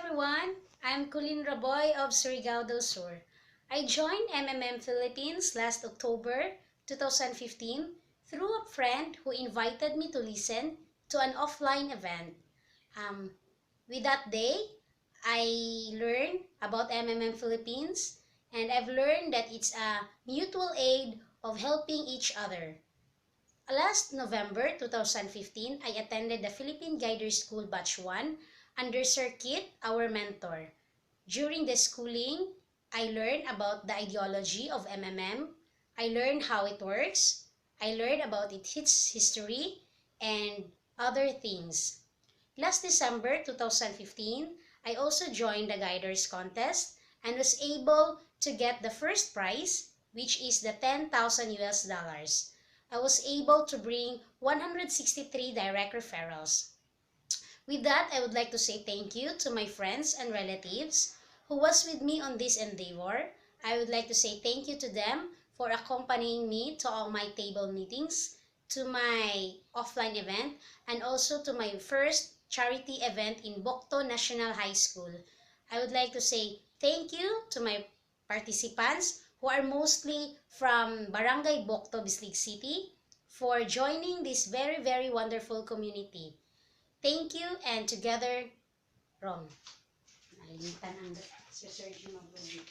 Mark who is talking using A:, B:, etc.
A: everyone, I'm Colleen Raboy of Surigao del Sur. I joined MMM Philippines last October 2015 through a friend who invited me to listen to an offline event. Um, with that day, I learned about MMM Philippines and I've learned that it's a mutual aid of helping each other. Last November 2015, I attended the Philippine Guider School Batch 1 under Sir Kit, our mentor. During the schooling, I learned about the ideology of MMM. I learned how it works. I learned about its history and other things. Last December 2015, I also joined the Guiders contest and was able to get the first prize, which is the 10,000 US dollars. I was able to bring 163 direct referrals. With that, I would like to say thank you to my friends and relatives who was with me on this endeavor. I would like to say thank you to them for accompanying me to all my table meetings, to my offline event, and also to my first charity event in Bokto National High School. I would like to say thank you to my participants who are mostly from Barangay Bokto, Bislig City, for joining this very wonderful community. Thank you, and together, Rom. Nalimutan ang si Sergio Mabuhay.